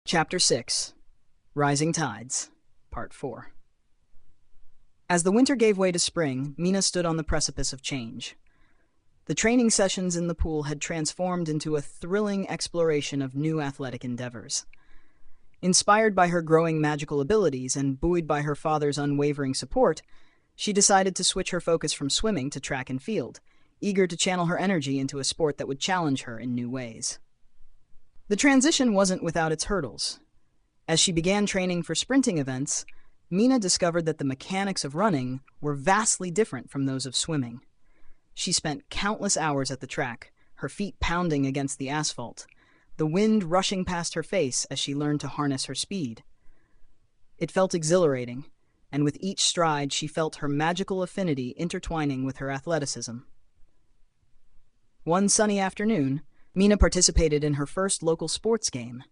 Chapter 6 Rising Tides, Part 4. As the winter gave way to spring, Mina stood on the precipice of change. The training sessions in the pool had transformed into a thrilling exploration of new athletic endeavors. Inspired by her growing magical abilities and buoyed by her father's unwavering support, she decided to switch her focus from swimming to track and field, eager to channel her energy into a sport that would challenge her in new ways. The transition wasn't without its hurdles. As she began training for sprinting events, Mina discovered that the mechanics of running were vastly different from those of swimming. She spent countless hours at the track, her feet pounding against the asphalt, the wind rushing past her face as she learned to harness her speed. It felt exhilarating, and with each stride she felt her magical affinity intertwining with her athleticism. One sunny afternoon, Mina participated in her first local sports game,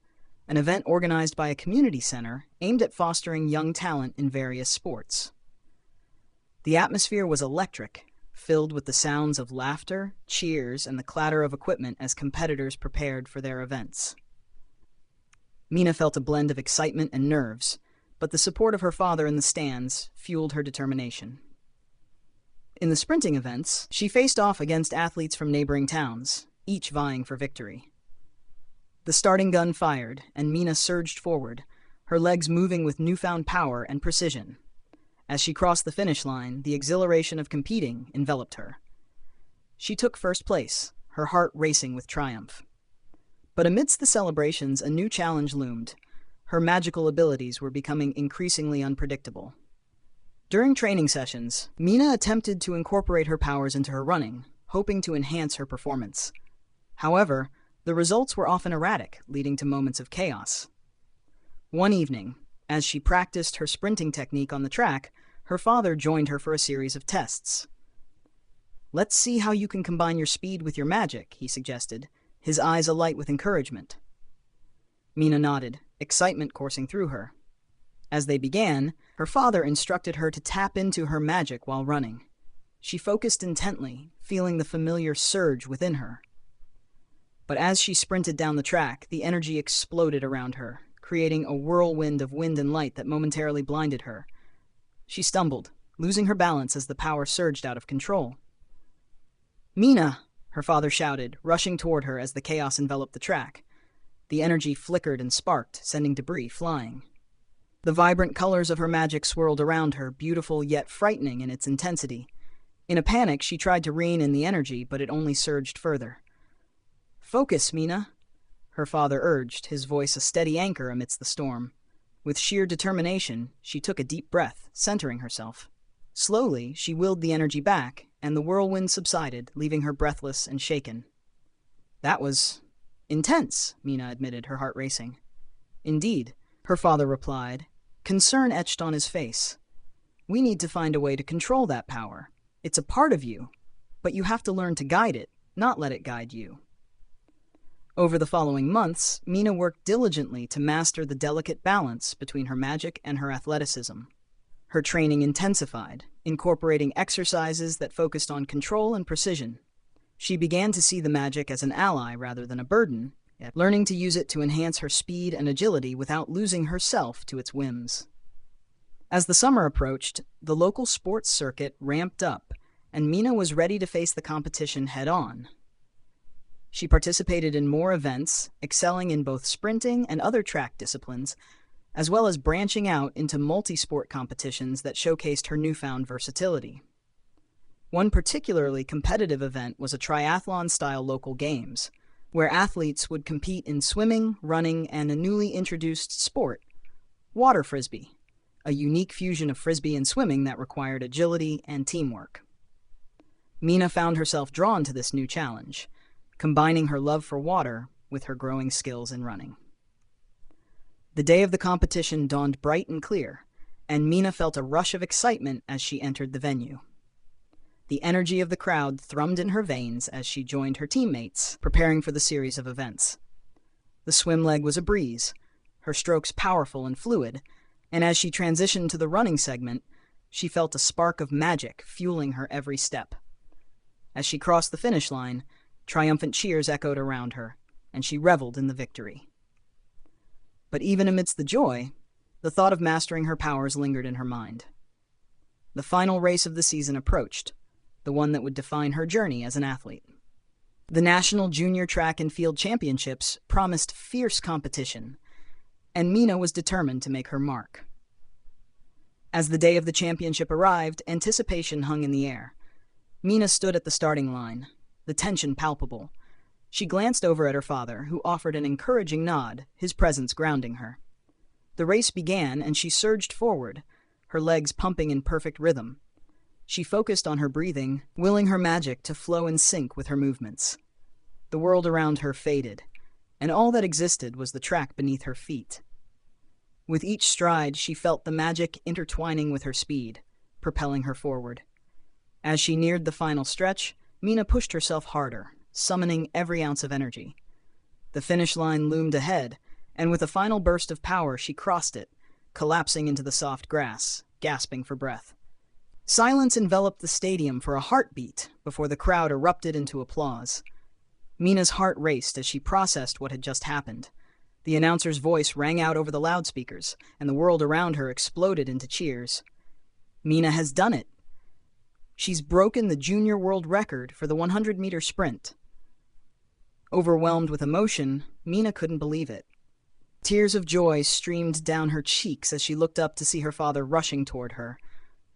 an event organized by a community center aimed at fostering young talent in various sports. The atmosphere was electric, filled with the sounds of laughter, cheers, and the clatter of equipment as competitors prepared for their events. Mina felt a blend of excitement and nerves, but the support of her father in the stands fueled her determination. In the sprinting events, she faced off against athletes from neighboring towns, each vying for victory. The starting gun fired, and Mina surged forward, her legs moving with newfound power and precision. As she crossed the finish line, the exhilaration of competing enveloped her. She took first place, her heart racing with triumph. But amidst the celebrations, a new challenge loomed. Her magical abilities were becoming increasingly unpredictable. During training sessions, Mina attempted to incorporate her powers into her running, hoping to enhance her performance. However, the results were often erratic, leading to moments of chaos. One evening, as she practiced her sprinting technique on the track, her father joined her for a series of tests. "Let's see how you can combine your speed with your magic," he suggested, his eyes alight with encouragement. Mina nodded, excitement coursing through her. As they began, her father instructed her to tap into her magic while running. She focused intently, feeling the familiar surge within her. But as she sprinted down the track, the energy exploded around her, creating a whirlwind of wind and light that momentarily blinded her. She stumbled, losing her balance as the power surged out of control. "Mina!" her father shouted, rushing toward her as the chaos enveloped the track. The energy flickered and sparked, sending debris flying. The vibrant colors of her magic swirled around her, beautiful yet frightening in its intensity. In a panic, she tried to rein in the energy, but it only surged further. "Focus, Mina," her father urged, his voice a steady anchor amidst the storm. With sheer determination, she took a deep breath, centering herself. Slowly, she willed the energy back, and the whirlwind subsided, leaving her breathless and shaken. "That was intense," Mina admitted, her heart racing. "Indeed," her father replied, concern etched on his face. "We need to find a way to control that power. It's a part of you, but you have to learn to guide it, not let it guide you." Over the following months, Mina worked diligently to master the delicate balance between her magic and her athleticism. Her training intensified, incorporating exercises that focused on control and precision. She began to see the magic as an ally rather than a burden, yet learning to use it to enhance her speed and agility without losing herself to its whims. As the summer approached, the local sports circuit ramped up, and Mina was ready to face the competition head-on. She participated in more events, excelling in both sprinting and other track disciplines, as well as branching out into multi-sport competitions that showcased her newfound versatility. One particularly competitive event was a triathlon-style local games, where athletes would compete in swimming, running, and a newly introduced sport, water frisbee, a unique fusion of frisbee and swimming that required agility and teamwork. Mina found herself drawn to this new challenge, combining her love for water with her growing skills in running. The day of the competition dawned bright and clear, and Mina felt a rush of excitement as she entered the venue. The energy of the crowd thrummed in her veins as she joined her teammates, preparing for the series of events. The swim leg was a breeze, her strokes powerful and fluid, and as she transitioned to the running segment, she felt a spark of magic fueling her every step. As she crossed the finish line, triumphant cheers echoed around her, and she reveled in the victory. But even amidst the joy, the thought of mastering her powers lingered in her mind. The final race of the season approached, the one that would define her journey as an athlete. The National Junior Track and Field Championships promised fierce competition, and Mina was determined to make her mark. As the day of the championship arrived, anticipation hung in the air. Mina stood at the starting line, the tension palpable. She glanced over at her father, who offered an encouraging nod, his presence grounding her. The race began, and she surged forward, her legs pumping in perfect rhythm. She focused on her breathing, willing her magic to flow in sync with her movements. The world around her faded, and all that existed was the track beneath her feet. With each stride, she felt the magic intertwining with her speed, propelling her forward. As she neared the final stretch, Mina pushed herself harder, summoning every ounce of energy. The finish line loomed ahead, and with a final burst of power, she crossed it, collapsing into the soft grass, gasping for breath. Silence enveloped the stadium for a heartbeat before the crowd erupted into applause. Mina's heart raced as she processed what had just happened. The announcer's voice rang out over the loudspeakers, and the world around her exploded into cheers. Mina has done it. She's broken the junior world record for the 100-meter sprint. Overwhelmed with emotion, Mina couldn't believe it. Tears of joy streamed down her cheeks as she looked up to see her father rushing toward her,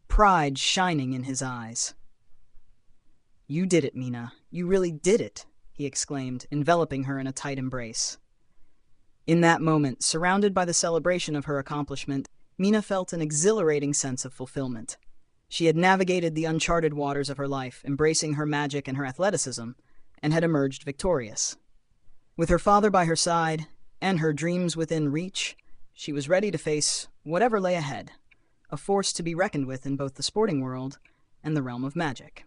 pride shining in his eyes. "You did it, Mina. You really did it," he exclaimed, enveloping her in a tight embrace. In that moment, surrounded by the celebration of her accomplishment, Mina felt an exhilarating sense of fulfillment. She had navigated the uncharted waters of her life, embracing her magic and her athleticism, and had emerged victorious. With her father by her side, and her dreams within reach, she was ready to face whatever lay ahead, a force to be reckoned with in both the sporting world and the realm of magic.